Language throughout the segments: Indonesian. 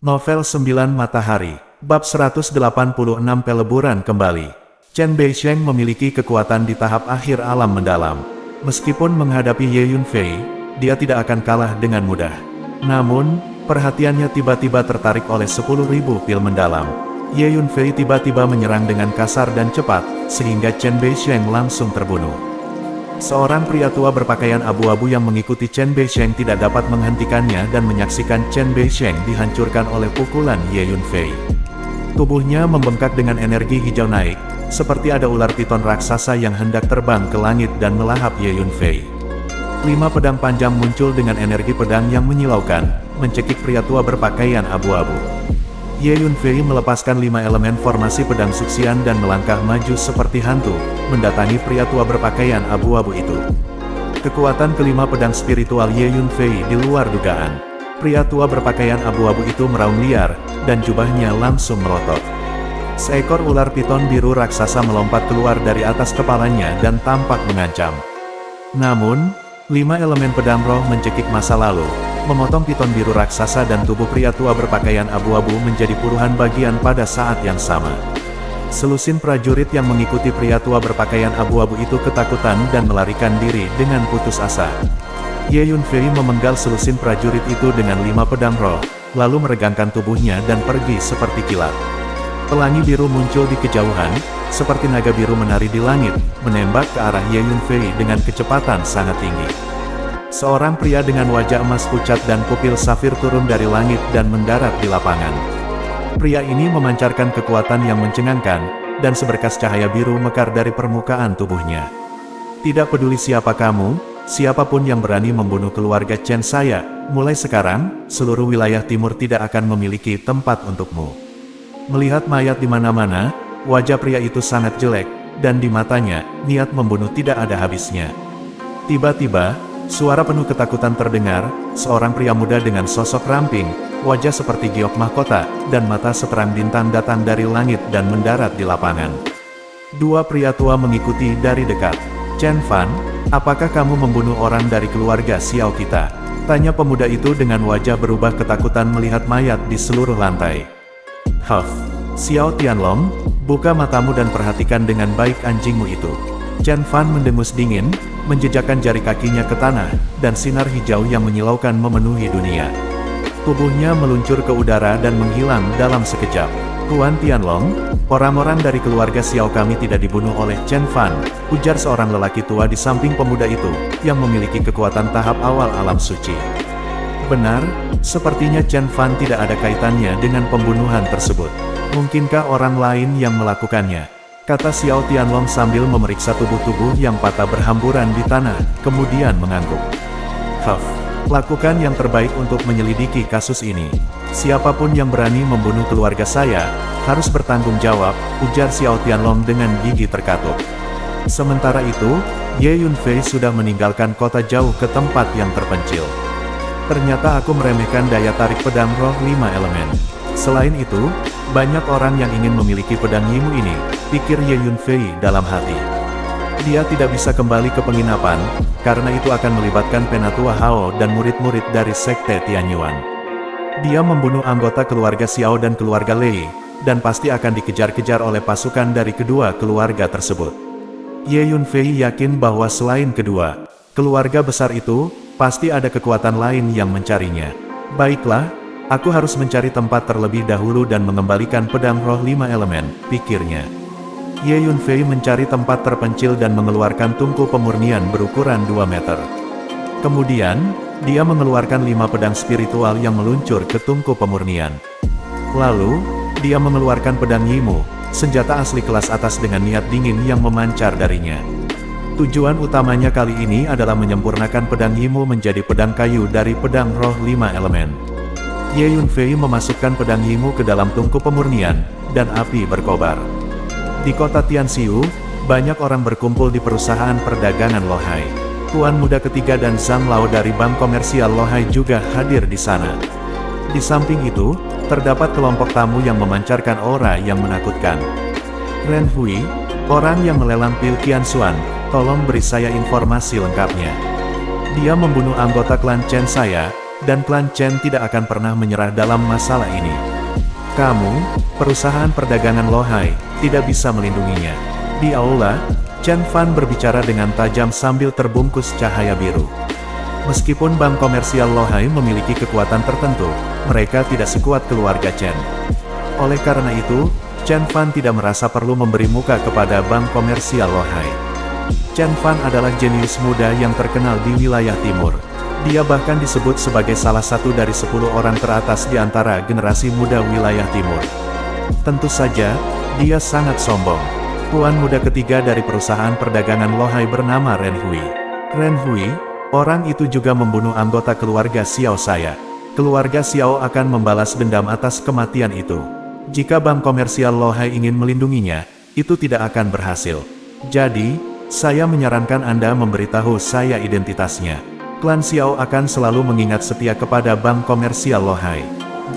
Novel 9 Matahari, Bab 186 Peleburan Kembali. Chen Beisheng memiliki kekuatan di tahap akhir alam mendalam. Meskipun menghadapi Ye Yunfei, dia tidak akan kalah dengan mudah. Namun, perhatiannya tiba-tiba tertarik oleh 10.000 pil mendalam. Ye Yunfei tiba-tiba menyerang dengan kasar dan cepat, sehingga Chen Beisheng langsung terbunuh. Seorang pria tua berpakaian abu-abu yang mengikuti Chen Beisheng tidak dapat menghentikannya dan menyaksikan Chen Beisheng dihancurkan oleh pukulan Ye Yunfei. Tubuhnya membengkak dengan energi hijau naik, seperti ada ular piton raksasa yang hendak terbang ke langit dan melahap Ye Yunfei. 5 pedang panjang muncul dengan energi pedang yang menyilaukan, mencekik pria tua berpakaian abu-abu. Ye Yunfei melepaskan 5 elemen formasi pedang suksian dan melangkah maju seperti hantu, mendatangi pria tua berpakaian abu-abu itu. Kekuatan kelima pedang spiritual Ye Yunfei di luar dugaan. Pria tua berpakaian abu-abu itu meraung liar, dan jubahnya langsung melotot. Seekor ular piton biru raksasa melompat keluar dari atas kepalanya dan tampak mengancam. Namun, 5 elemen pedang roh mencekik masa lalu, memotong piton biru raksasa dan tubuh pria tua berpakaian abu-abu menjadi puluhan bagian pada saat yang sama. Selusin prajurit yang mengikuti pria tua berpakaian abu-abu itu ketakutan dan melarikan diri dengan putus asa. Ye Yunfei memenggal selusin prajurit itu dengan 5 pedang roh, lalu meregangkan tubuhnya dan pergi seperti kilat. Pelangi biru muncul di kejauhan, seperti naga biru menari di langit, menembak ke arah Ye Yunfei dengan kecepatan sangat tinggi. Seorang pria dengan wajah emas pucat dan pupil safir turun dari langit dan mendarat di lapangan. Pria ini memancarkan kekuatan yang mencengangkan, dan seberkas cahaya biru mekar dari permukaan tubuhnya. Tidak peduli siapa kamu, siapapun yang berani membunuh keluarga Chen saya, mulai sekarang, seluruh wilayah timur tidak akan memiliki tempat untukmu. Melihat mayat di mana-mana, wajah pria itu sangat jelek, dan di matanya, niat membunuh tidak ada habisnya. Tiba-tiba, suara penuh ketakutan terdengar, seorang pria muda dengan sosok ramping, wajah seperti giok mahkota, dan mata seterang bintang datang dari langit dan mendarat di lapangan. 2 pria tua mengikuti dari dekat. Chen Fan, apakah kamu membunuh orang dari keluarga Xiao kita? Tanya pemuda itu dengan wajah berubah ketakutan melihat mayat di seluruh lantai. Huff, Xiao Tianlong, buka matamu dan perhatikan dengan baik anjingmu itu. Chen Fan mendengus dingin, menjejakkan jari kakinya ke tanah, dan sinar hijau yang menyilaukan memenuhi dunia. Tubuhnya meluncur ke udara dan menghilang dalam sekejap. Tuan Tianlong, orang-orang dari keluarga Xiao kami tidak dibunuh oleh Chen Fan, ujar seorang lelaki tua di samping pemuda itu, yang memiliki kekuatan tahap awal alam suci. Benar, sepertinya Chen Fan tidak ada kaitannya dengan pembunuhan tersebut. Mungkinkah orang lain yang melakukannya? Kata Xiao Tianlong sambil memeriksa tubuh-tubuh yang patah berhamburan di tanah, kemudian mengangguk. Huff, lakukan yang terbaik untuk menyelidiki kasus ini. Siapapun yang berani membunuh keluarga saya, harus bertanggung jawab, ujar Xiao Tianlong dengan gigi terkatup. Sementara itu, Ye Yunfei sudah meninggalkan kota jauh ke tempat yang terpencil. Ternyata aku meremehkan daya tarik pedang roh 5 elemen. Selain itu, banyak orang yang ingin memiliki pedang Yimu ini, pikir Ye Yunfei dalam hati. Dia tidak bisa kembali ke penginapan, karena itu akan melibatkan Penatua Hao dan murid-murid dari Sekte Tianyuan. Dia membunuh anggota keluarga Xiao dan keluarga Lei, dan pasti akan dikejar-kejar oleh pasukan dari kedua keluarga tersebut. Ye Yunfei yakin bahwa selain kedua keluarga besar itu, pasti ada kekuatan lain yang mencarinya. Baiklah, aku harus mencari tempat terlebih dahulu dan mengembalikan pedang roh 5 elemen, pikirnya. Ye Yunfei mencari tempat terpencil dan mengeluarkan tungku pemurnian berukuran 2 meter. Kemudian, dia mengeluarkan 5 pedang spiritual yang meluncur ke tungku pemurnian. Lalu, dia mengeluarkan pedang Yimu, senjata asli kelas atas dengan niat dingin yang memancar darinya. Tujuan utamanya kali ini adalah menyempurnakan pedang Yimu menjadi pedang kayu dari pedang roh 5 elemen. Ye Yunfei memasukkan pedang Yimu ke dalam tungku pemurnian, dan api berkobar. Di kota Tianxiu, banyak orang berkumpul di perusahaan perdagangan Lohai. Tuan muda ketiga dan Zhang Lao dari Bank Komersial Lohai juga hadir di sana. Di samping itu, terdapat kelompok tamu yang memancarkan aura yang menakutkan. Ren Hui, orang yang melelang pil Qianxuan, tolong beri saya informasi lengkapnya. Dia membunuh anggota klan Chen saya, dan klan Chen tidak akan pernah menyerah dalam masalah ini. Kamu, perusahaan perdagangan Lohai, tidak bisa melindunginya. Di aula, Chen Fan berbicara dengan tajam sambil terbungkus cahaya biru. Meskipun bank komersial Lohai memiliki kekuatan tertentu, mereka tidak sekuat keluarga Chen. Oleh karena itu, Chen Fan tidak merasa perlu memberi muka kepada bank komersial Lohai. Chen Fan adalah jenius muda yang terkenal di wilayah timur. Dia bahkan disebut sebagai salah satu dari 10 orang teratas di antara generasi muda wilayah timur. Tentu saja, dia sangat sombong. Tuan muda ketiga dari perusahaan perdagangan Lohai bernama Ren Hui. Ren Hui, orang itu juga membunuh anggota keluarga Xiao saya. Keluarga Xiao akan membalas dendam atas kematian itu. Jika bank komersial Lohai ingin melindunginya, itu tidak akan berhasil. Jadi, saya menyarankan Anda memberitahu saya identitasnya. Klan Xiao akan selalu mengingat setia kepada bank komersial Lohai.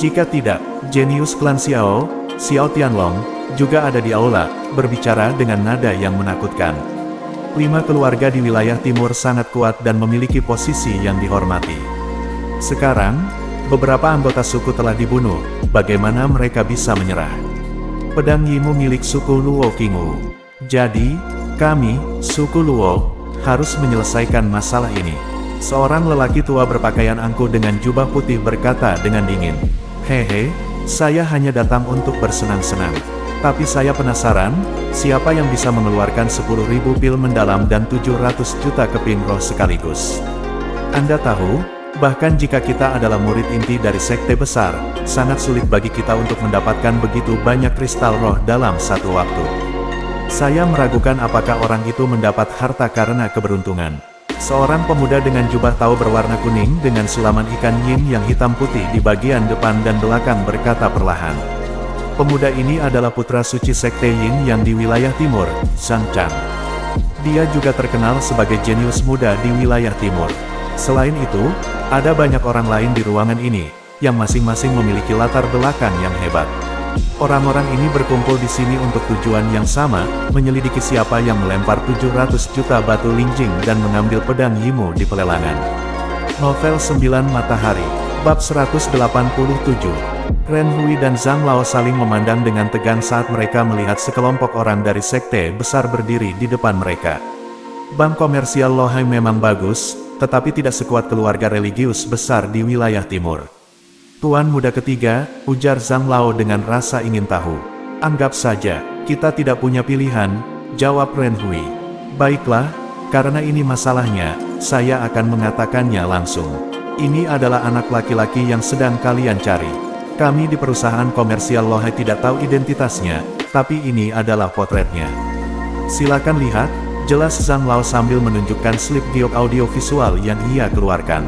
Jika tidak, jenius klan Xiao, Xiao Tianlong, juga ada di aula, berbicara dengan nada yang menakutkan. 5 keluarga di wilayah timur sangat kuat dan memiliki posisi yang dihormati. Sekarang, beberapa anggota suku telah dibunuh, bagaimana mereka bisa menyerah? Pedang Yimu milik suku Luo Qingwu. Jadi, kami, suku Luo, harus menyelesaikan masalah ini. Seorang lelaki tua berpakaian angkuh dengan jubah putih berkata dengan dingin, "Hehe, saya hanya datang untuk bersenang-senang. Tapi saya penasaran, siapa yang bisa mengeluarkan 10.000 pil mendalam dan 700 juta keping roh sekaligus? Anda tahu, bahkan jika kita adalah murid inti dari sekte besar, sangat sulit bagi kita untuk mendapatkan begitu banyak kristal roh dalam satu waktu. Saya meragukan apakah orang itu mendapat harta karena keberuntungan." Seorang pemuda dengan jubah tau berwarna kuning dengan sulaman ikan yin yang hitam putih di bagian depan dan belakang berkata perlahan. Pemuda ini adalah putra suci sekte Yin yang di wilayah timur, Zhang Chang. Dia juga terkenal sebagai jenius muda di wilayah timur. Selain itu, ada banyak orang lain di ruangan ini, yang masing-masing memiliki latar belakang yang hebat. Orang-orang ini berkumpul di sini untuk tujuan yang sama, menyelidiki siapa yang melempar 700 juta batu linjing dan mengambil pedang Yimu di pelelangan. Novel 9 Matahari, Bab 187. Ren Hui dan Zhang Lao saling memandang dengan tegang saat mereka melihat sekelompok orang dari sekte besar berdiri di depan mereka. Bank komersial Lohai memang bagus, tetapi tidak sekuat keluarga religius besar di wilayah timur. Tuan muda ketiga, ujar Zhang Lao dengan rasa ingin tahu. Anggap saja, kita tidak punya pilihan, jawab Ren Hui. Baiklah, karena ini masalahnya, saya akan mengatakannya langsung. Ini adalah anak laki-laki yang sedang kalian cari. Kami di perusahaan komersial Lohai tidak tahu identitasnya, tapi ini adalah potretnya. Silakan lihat, jelas Zhang Lao sambil menunjukkan slip giok audiovisual yang ia keluarkan.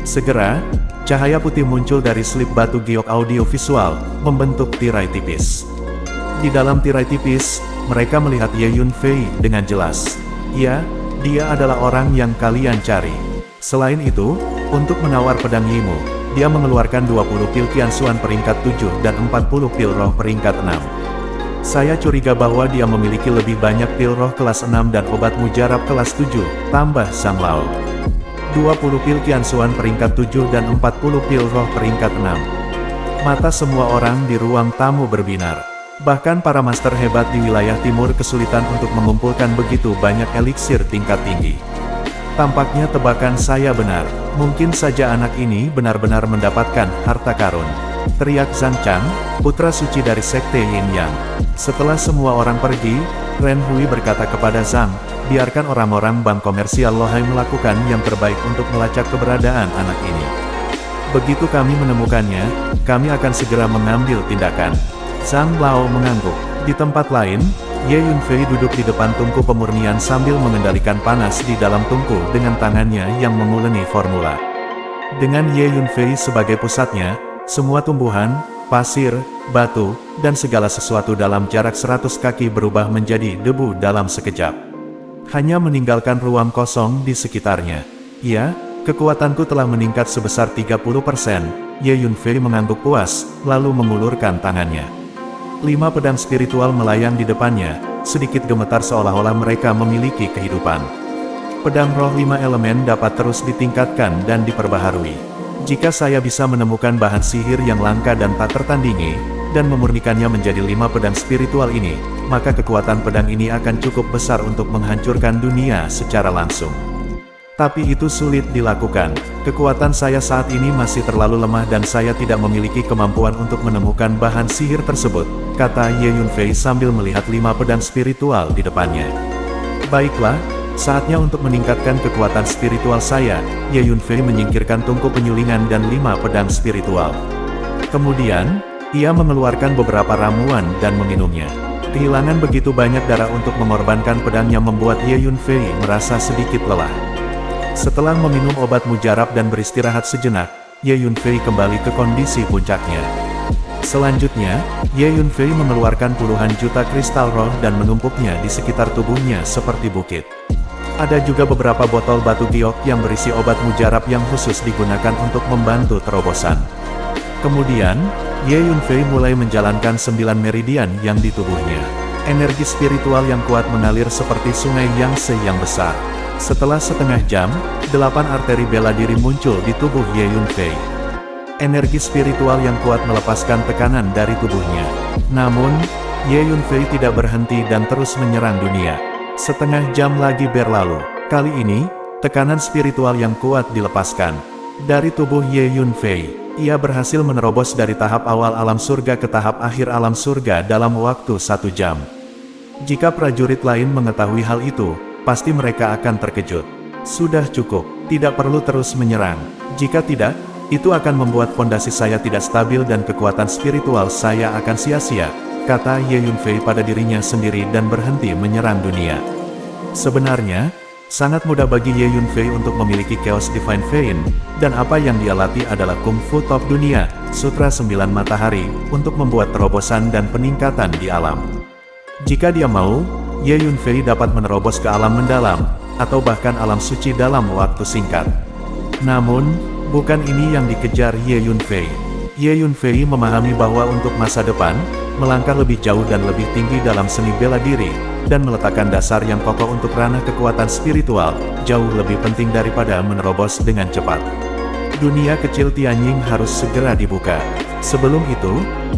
Segera, cahaya putih muncul dari slip batu giok audiovisual, membentuk tirai tipis. Di dalam tirai tipis, mereka melihat Ye Yunfei dengan jelas. Ya, dia adalah orang yang kalian cari. Selain itu, untuk menawar pedang Yimu, dia mengeluarkan 20 pil Qianxuan peringkat 7 dan 40 pil roh peringkat 6. Saya curiga bahwa dia memiliki lebih banyak pil roh kelas 6 dan obat mujarab kelas 7, tambah Zhang Lao. 20 pil Qianxuan peringkat 7 dan 40 pil roh peringkat 6. Mata semua orang di ruang tamu berbinar. Bahkan para master hebat di wilayah timur kesulitan untuk mengumpulkan begitu banyak eliksir tingkat tinggi. Tampaknya tebakan saya benar. Mungkin saja anak ini benar-benar mendapatkan harta karun, teriak Zhang Chang, putra suci dari sekte Yin Yang. Setelah semua orang pergi, Ren Hui berkata kepada Zhang, biarkan orang-orang bank komersial Lohai melakukan yang terbaik untuk melacak keberadaan anak ini. Begitu kami menemukannya, kami akan segera mengambil tindakan. Zhang Lao mengangguk. Di tempat lain, Ye Yunfei duduk di depan tungku pemurnian sambil mengendalikan panas di dalam tungku dengan tangannya yang menguleni formula. Dengan Ye Yunfei sebagai pusatnya, semua tumbuhan, pasir, batu, dan segala sesuatu dalam jarak 100 kaki berubah menjadi debu dalam sekejap. Hanya meninggalkan ruang kosong di sekitarnya. Ya, kekuatanku telah meningkat sebesar 30%, Ye Yunfei mengangguk puas, lalu mengulurkan tangannya. 5 pedang spiritual melayang di depannya, sedikit gemetar seolah-olah mereka memiliki kehidupan. Pedang roh 5 elemen dapat terus ditingkatkan dan diperbaharui. Jika saya bisa menemukan bahan sihir yang langka dan tak tertandingi, dan memurnikannya menjadi 5 pedang spiritual ini, maka kekuatan pedang ini akan cukup besar untuk menghancurkan dunia secara langsung. Tapi itu sulit dilakukan. Kekuatan saya saat ini masih terlalu lemah dan saya tidak memiliki kemampuan untuk menemukan bahan sihir tersebut, kata Ye Yunfei sambil melihat 5 pedang spiritual di depannya. Baiklah, saatnya untuk meningkatkan kekuatan spiritual saya. Ye Yunfei menyingkirkan tungku penyulingan dan 5 pedang spiritual. Kemudian, ia mengeluarkan beberapa ramuan dan meminumnya. Kehilangan begitu banyak darah untuk mengorbankan pedangnya membuat Ye Yunfei merasa sedikit lelah. Setelah meminum obat mujarab dan beristirahat sejenak, Ye Yunfei kembali ke kondisi puncaknya. Selanjutnya, Ye Yunfei mengeluarkan puluhan juta kristal roh dan menumpuknya di sekitar tubuhnya seperti bukit. Ada juga beberapa botol batu giok yang berisi obat mujarab yang khusus digunakan untuk membantu terobosan. Kemudian, Ye Yunfei mulai menjalankan 9 meridian yang di tubuhnya. Energi spiritual yang kuat mengalir seperti sungai Yangtze yang besar. Setelah setengah jam, 8 arteri bela diri muncul di tubuh Ye Yunfei. Energi spiritual yang kuat melepaskan tekanan dari tubuhnya. Namun, Ye Yunfei tidak berhenti dan terus menyerang dunia. Setengah jam lagi berlalu. Kali ini, tekanan spiritual yang kuat dilepaskan dari tubuh Ye Yunfei. Ia berhasil menerobos dari tahap awal alam surga ke tahap akhir alam surga dalam waktu 1 jam. Jika prajurit lain mengetahui hal itu, pasti mereka akan terkejut. Sudah cukup, tidak perlu terus menyerang. Jika tidak, itu akan membuat fondasi saya tidak stabil dan kekuatan spiritual saya akan sia-sia, kata Ye Yunfei pada dirinya sendiri dan berhenti menyerang dunia. Sebenarnya, sangat mudah bagi Ye Yunfei untuk memiliki Chaos Divine Vein, dan apa yang dia latih adalah Kung Fu Top Dunia, Sutra 9 Matahari, untuk membuat terobosan dan peningkatan di alam. Jika dia mau, Ye Yunfei dapat menerobos ke alam mendalam, atau bahkan alam suci dalam waktu singkat. Namun, bukan ini yang dikejar Ye Yunfei. Ye Yunfei memahami bahwa untuk masa depan, melangkah lebih jauh dan lebih tinggi dalam seni bela diri, dan meletakkan dasar yang kokoh untuk ranah kekuatan spiritual, jauh lebih penting daripada menerobos dengan cepat. Dunia kecil Tianying harus segera dibuka. Sebelum itu,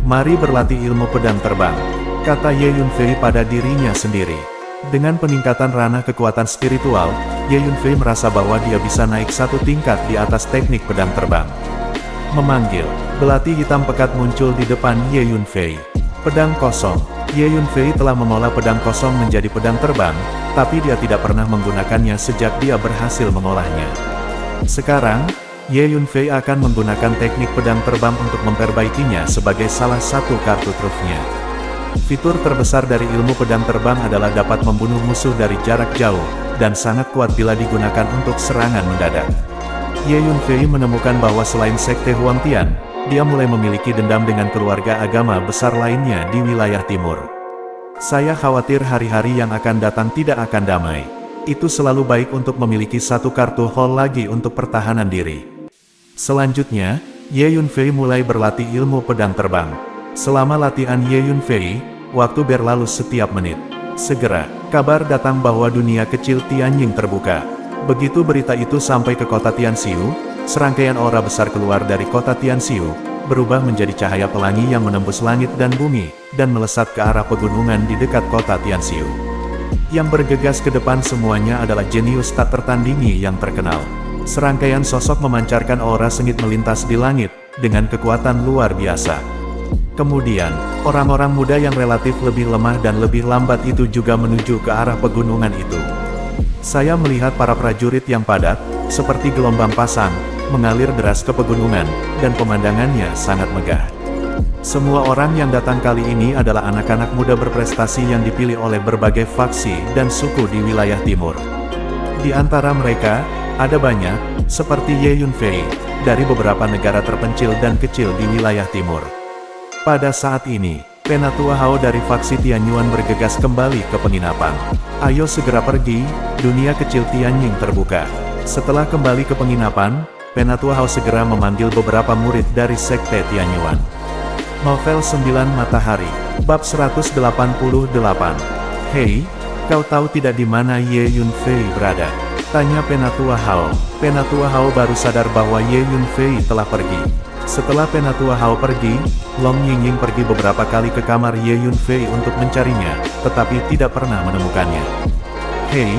mari berlatih ilmu pedang terbang, kata Ye Yunfei pada dirinya sendiri. Dengan peningkatan ranah kekuatan spiritual, Ye Yunfei merasa bahwa dia bisa naik 1 tingkat di atas teknik pedang terbang. Memanggil, belati hitam pekat muncul di depan Ye Yunfei. Pedang kosong. Ye Yunfei telah mengolah pedang kosong menjadi pedang terbang, tapi dia tidak pernah menggunakannya sejak dia berhasil mengolahnya. Sekarang, Ye Yunfei akan menggunakan teknik pedang terbang untuk memperbaikinya sebagai salah satu kartu trufnya. Fitur terbesar dari ilmu pedang terbang adalah dapat membunuh musuh dari jarak jauh, dan sangat kuat bila digunakan untuk serangan mendadak. Ye Yunfei menemukan bahwa selain Sekte Huangtian, dia mulai memiliki dendam dengan keluarga agama besar lainnya di wilayah timur. Saya khawatir hari-hari yang akan datang tidak akan damai. Itu selalu baik untuk memiliki 1 kartu hall lagi untuk pertahanan diri. Selanjutnya, Ye Yunfei mulai berlatih ilmu pedang terbang. Selama latihan Ye Yunfei, waktu berlalu setiap menit. Segera, kabar datang bahwa dunia kecil Tianying terbuka. Begitu berita itu sampai ke kota Tianxiu, serangkaian aura besar keluar dari kota Tianxiu, berubah menjadi cahaya pelangi yang menembus langit dan bumi, dan melesat ke arah pegunungan di dekat kota Tianxiu. Yang bergegas ke depan semuanya adalah jenius tak tertandingi yang terkenal. Serangkaian sosok memancarkan aura sengit melintas di langit, dengan kekuatan luar biasa. Kemudian, orang-orang muda yang relatif lebih lemah dan lebih lambat itu juga menuju ke arah pegunungan itu. Saya melihat para prajurit yang padat, seperti gelombang pasang, mengalir deras ke pegunungan, dan pemandangannya sangat megah. Semua orang yang datang kali ini adalah anak-anak muda berprestasi yang dipilih oleh berbagai faksi dan suku di wilayah timur. Di antara mereka, ada banyak, seperti Ye Yunfei, dari beberapa negara terpencil dan kecil di wilayah timur. Pada saat ini, Penatua Hao dari faksi Tianyuan bergegas kembali ke penginapan. Ayo segera pergi, dunia kecil Tianying terbuka. Setelah kembali ke penginapan, Penatua Hao segera memanggil beberapa murid dari Sekte Tianyuan. Novel 9 Matahari, Bab 188. Hei, kau tahu tidak di mana Ye Yunfei berada? Tanya Penatua Hao. Penatua Hao baru sadar bahwa Ye Yunfei telah pergi. Setelah Penatua Hao pergi, Long Yingying pergi beberapa kali ke kamar Ye Yunfei untuk mencarinya, tetapi tidak pernah menemukannya. Hei,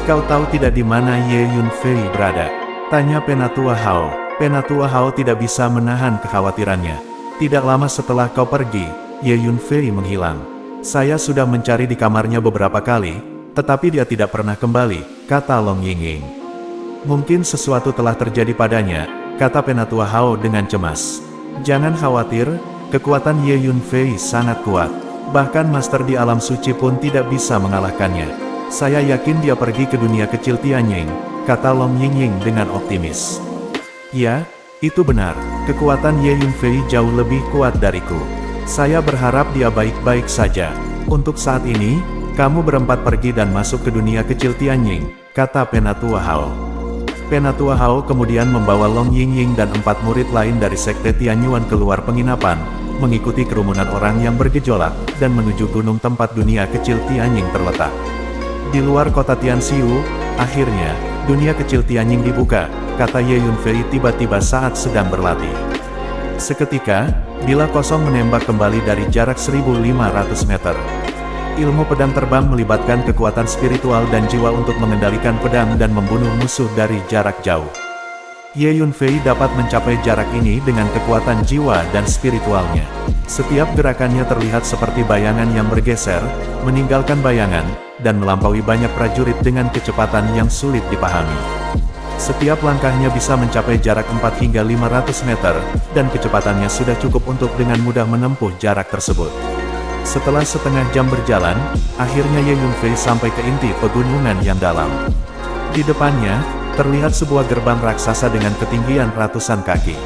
kau tahu tidak di mana Ye Yunfei berada? Tanya Penatua Hao. Penatua Hao tidak bisa menahan kekhawatirannya. Tidak lama setelah kau pergi, Ye Yunfei menghilang. Saya sudah mencari di kamarnya beberapa kali, tetapi dia tidak pernah kembali, kata Long Yingying. Mungkin sesuatu telah terjadi padanya, kata Penatua Hao dengan cemas. Jangan khawatir, kekuatan Ye Yunfei sangat kuat. Bahkan master di alam suci pun tidak bisa mengalahkannya. Saya yakin dia pergi ke dunia kecil Tianying, kata Long Yingying dengan optimis. Ya, itu benar, kekuatan Ye Yunfei jauh lebih kuat dariku. Saya berharap dia baik-baik saja. Untuk saat ini, kamu berempat pergi dan masuk ke dunia kecil Tianying, kata Penatua Hao. Penatua Hao kemudian membawa Long Yingying dan 4 murid lain dari sekte Tianyuan keluar penginapan, mengikuti kerumunan orang yang bergejolak, dan menuju gunung tempat dunia kecil Tianying terletak. Di luar kota Tianxiu, akhirnya, dunia kecil Tianying dibuka, kata Ye Yunfei tiba-tiba saat sedang berlatih. Seketika, Bila Kosong menembak kembali dari jarak 1500 meter. Ilmu pedang terbang melibatkan kekuatan spiritual dan jiwa untuk mengendalikan pedang dan membunuh musuh dari jarak jauh. Ye Yunfei dapat mencapai jarak ini dengan kekuatan jiwa dan spiritualnya. Setiap gerakannya terlihat seperti bayangan yang bergeser, meninggalkan bayangan, dan melampaui banyak prajurit dengan kecepatan yang sulit dipahami. Setiap langkahnya bisa mencapai jarak 4 hingga 500 meter, dan kecepatannya sudah cukup untuk dengan mudah menempuh jarak tersebut. Setelah setengah jam berjalan, akhirnya Ye Yunfei sampai ke inti pegunungan yang dalam. Di depannya, terlihat sebuah gerbang raksasa dengan ketinggian ratusan kaki.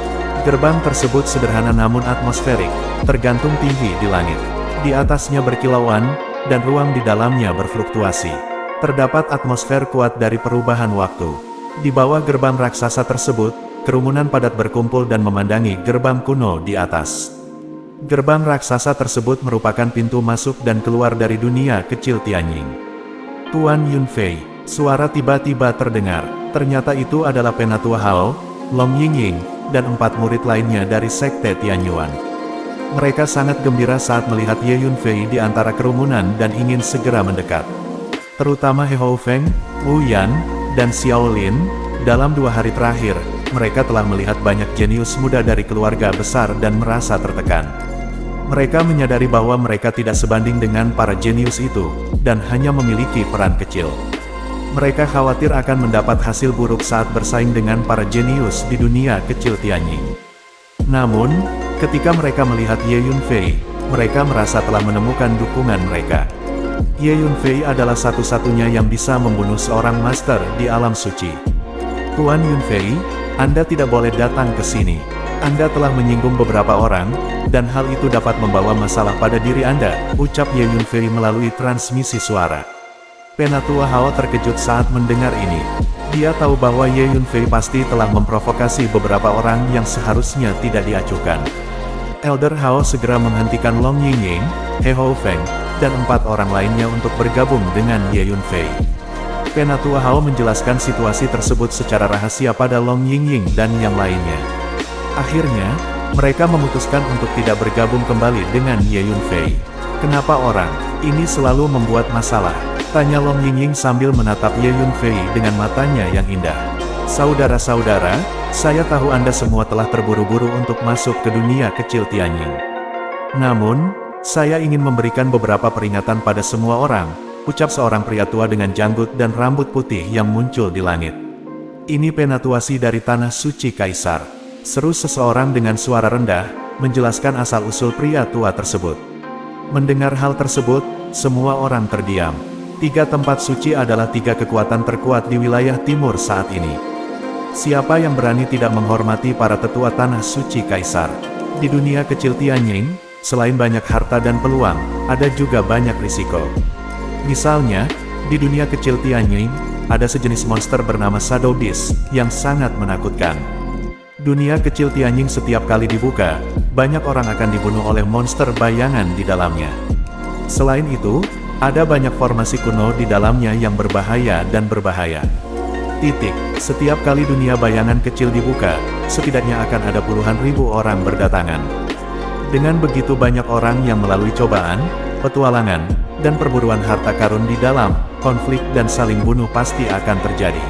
Gerbang tersebut sederhana namun atmosferik, tergantung tinggi di langit. Di atasnya berkilauan, dan ruang di dalamnya berfluktuasi. Terdapat atmosfer kuat dari perubahan waktu. Di bawah gerbang raksasa tersebut, kerumunan padat berkumpul dan memandangi gerbang kuno di atas. Gerbang raksasa tersebut merupakan pintu masuk dan keluar dari dunia kecil Tianying. Tuan Yunfei, suara tiba-tiba terdengar. Ternyata itu adalah Penatua Hao, Long Yingying, dan 4 murid lainnya dari sekte Tianyuan. Mereka sangat gembira saat melihat Ye Yunfei di antara kerumunan dan ingin segera mendekat. Terutama He Houfeng, Wu Yan, dan Xiao Lin. Dalam 2 hari terakhir, mereka telah melihat banyak jenius muda dari keluarga besar dan merasa tertekan. Mereka menyadari bahwa mereka tidak sebanding dengan para jenius itu, dan hanya memiliki peran kecil. Mereka khawatir akan mendapat hasil buruk saat bersaing dengan para jenius di dunia kecil Tianying. Namun, ketika mereka melihat Ye Yunfei, mereka merasa telah menemukan dukungan mereka. Ye Yunfei adalah satu-satunya yang bisa membunuh seorang master di alam suci. Tuan Yunfei, Anda tidak boleh datang ke sini. Anda telah menyinggung beberapa orang, dan hal itu dapat membawa masalah pada diri Anda, ucap Ye Yunfei melalui transmisi suara. Penatua Hao terkejut saat mendengar ini. Dia tahu bahwa Ye Yunfei pasti telah memprovokasi beberapa orang yang seharusnya tidak diacuhkan. Elder Hao segera menghentikan Long Yingying, He Houfeng, dan 4 orang lainnya untuk bergabung dengan Ye Yunfei. Penatua Hao menjelaskan situasi tersebut secara rahasia pada Long Yingying dan yang lainnya. Akhirnya, mereka memutuskan untuk tidak bergabung kembali dengan Ye Yunfei. Kenapa orang ini selalu membuat masalah? Tanya Long Yingying sambil menatap Ye Yunfei dengan matanya yang indah. Saudara-saudara, saya tahu Anda semua telah terburu-buru untuk masuk ke dunia kecil Tianying. Namun, saya ingin memberikan beberapa peringatan pada semua orang, ucap seorang pria tua dengan janggut dan rambut putih yang muncul di langit. Ini penatua dari tanah suci Kaisar. Seru seseorang dengan suara rendah, menjelaskan asal-usul pria tua tersebut. Mendengar hal tersebut, semua orang terdiam. 3 tempat suci adalah 3 kekuatan terkuat di wilayah timur saat ini. Siapa yang berani tidak menghormati para tetua tanah suci Kaisar? Di dunia kecil Tianying, selain banyak harta dan peluang, ada juga banyak risiko. Misalnya, di dunia kecil Tianying, ada sejenis monster bernama Shadow Beast, yang sangat menakutkan. Dunia kecil Tianying setiap kali dibuka, banyak orang akan dibunuh oleh monster bayangan di dalamnya. Selain itu, ada banyak formasi kuno di dalamnya yang berbahaya dan berbahaya. Setiap kali dunia bayangan kecil dibuka, setidaknya akan ada puluhan ribu orang berdatangan. Dengan begitu banyak orang yang melalui cobaan, petualangan, dan perburuan harta karun di dalam, konflik dan saling bunuh pasti akan terjadi.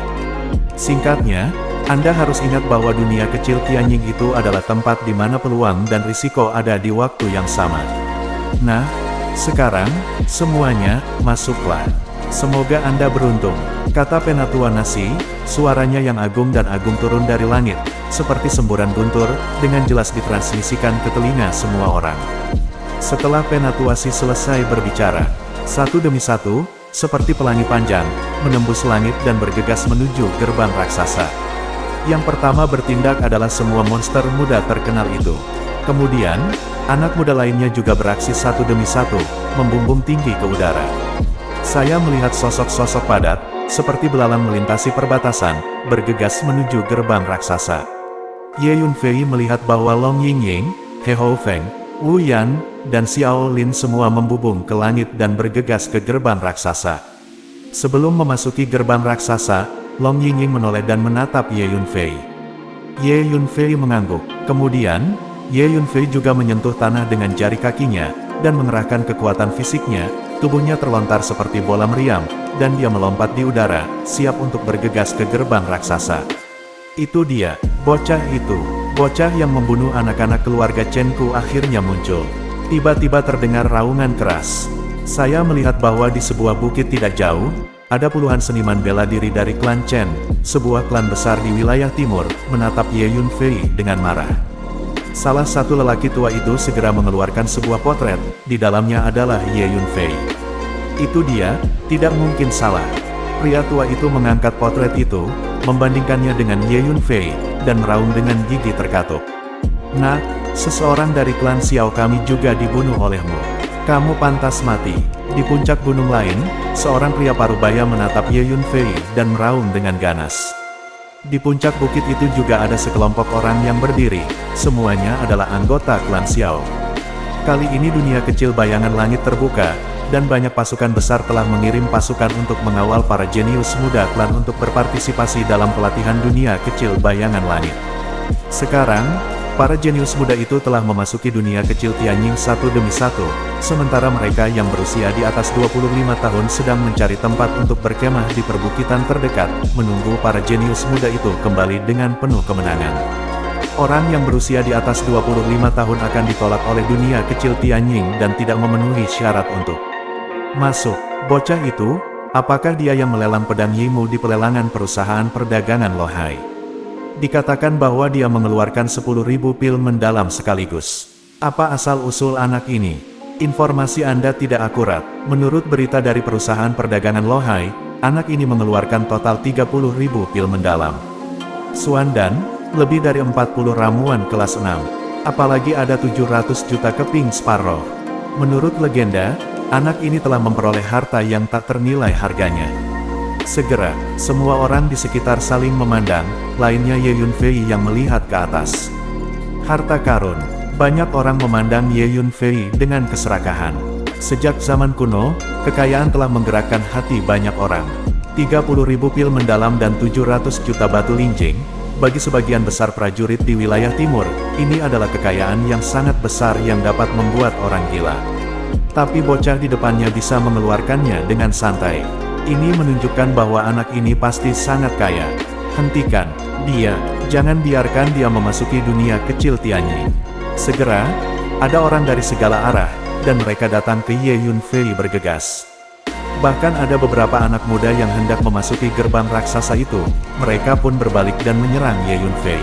Singkatnya, Anda harus ingat bahwa dunia kecil Tianjing itu adalah tempat di mana peluang dan risiko ada di waktu yang sama. Nah, sekarang, semuanya, masuklah. Semoga Anda beruntung, kata Penatua Nasi, suaranya yang agung dan agung turun dari langit, seperti semburan guntur, dengan jelas ditransmisikan ke telinga semua orang. Setelah Penatua Nasi selesai berbicara, satu demi satu, seperti pelangi panjang, menembus langit dan bergegas menuju gerbang raksasa. Yang pertama bertindak adalah semua monster muda terkenal itu. Kemudian, anak muda lainnya juga beraksi satu demi satu, membumbung tinggi ke udara. Saya melihat sosok-sosok padat, seperti belalang melintasi perbatasan, bergegas menuju gerbang raksasa. Ye Yunfei melihat bahwa Long Yingying, He Houfeng, Wu Yan, dan Xiao Lin semua membubung ke langit dan bergegas ke gerbang raksasa. Sebelum memasuki gerbang raksasa, Long Yingying menoleh dan menatap Ye Yunfei. Ye Yunfei mengangguk. Kemudian, Ye Yunfei juga menyentuh tanah dengan jari kakinya, dan mengerahkan kekuatan fisiknya. Tubuhnya terlontar seperti bola meriam, dan dia melompat di udara, siap untuk bergegas ke gerbang raksasa. Itu dia, bocah itu. Bocah yang membunuh anak-anak keluarga Chen Ku akhirnya muncul. Tiba-tiba terdengar raungan keras. Saya melihat bahwa di sebuah bukit tidak jauh, ada puluhan seniman bela diri dari klan Chen, sebuah klan besar di wilayah timur, menatap Ye Yunfei dengan marah. Salah satu lelaki tua itu segera mengeluarkan sebuah potret, di dalamnya adalah Ye Yunfei. Itu dia, tidak mungkin salah. Pria tua itu mengangkat potret itu, membandingkannya dengan Ye Yunfei, dan meraung dengan gigi terkatuk. Nah, seseorang dari klan Xiao kami juga dibunuh olehmu. Kamu pantas mati. Di puncak gunung lain, seorang pria parubaya menatap Ye Yunfei, dan meraung dengan ganas. Di puncak bukit itu juga ada sekelompok orang yang berdiri, semuanya adalah anggota klan Xiao. Kali ini dunia kecil bayangan langit terbuka, dan banyak pasukan besar telah mengirim pasukan untuk mengawal para jenius muda klan untuk berpartisipasi dalam pelatihan dunia kecil bayangan langit. Sekarang, para jenius muda itu telah memasuki dunia kecil Tianjing satu demi satu, sementara mereka yang berusia di atas 25 tahun sedang mencari tempat untuk berkemah di perbukitan terdekat, menunggu para jenius muda itu kembali dengan penuh kemenangan. Orang yang berusia di atas 25 tahun akan ditolak oleh dunia kecil Tianjing dan tidak memenuhi syarat untuk masuk. Bocah itu, apakah dia yang melelang pedang Yimu di pelelangan perusahaan perdagangan Lohai? Dikatakan bahwa dia mengeluarkan 10.000 pil mendalam sekaligus. Apa asal-usul anak ini? Informasi Anda tidak akurat. Menurut berita dari perusahaan perdagangan Lohai, anak ini mengeluarkan total 30.000 pil mendalam. Suandan, lebih dari 40 ramuan kelas 6. Apalagi ada 700 juta keping Sparrow. Menurut legenda, anak ini telah memperoleh harta yang tak ternilai harganya. Segera, semua orang di sekitar saling memandang, lainnya Ye Yunfei yang melihat ke atas. Harta karun. Banyak orang memandang Ye Yunfei dengan keserakahan. Sejak zaman kuno, kekayaan telah menggerakkan hati banyak orang. 30.000 pil mendalam dan 700 juta batu lincing, bagi sebagian besar prajurit di wilayah timur, ini adalah kekayaan yang sangat besar yang dapat membuat orang gila. Tapi bocah di depannya bisa mengeluarkannya dengan santai. Ini menunjukkan bahwa anak ini pasti sangat kaya. Hentikan dia, jangan biarkan dia memasuki dunia kecil Tianjing. Segera, ada orang dari segala arah, dan mereka datang ke Ye Yunfei bergegas. Bahkan ada beberapa anak muda yang hendak memasuki gerbang raksasa itu, mereka pun berbalik dan menyerang Ye Yunfei.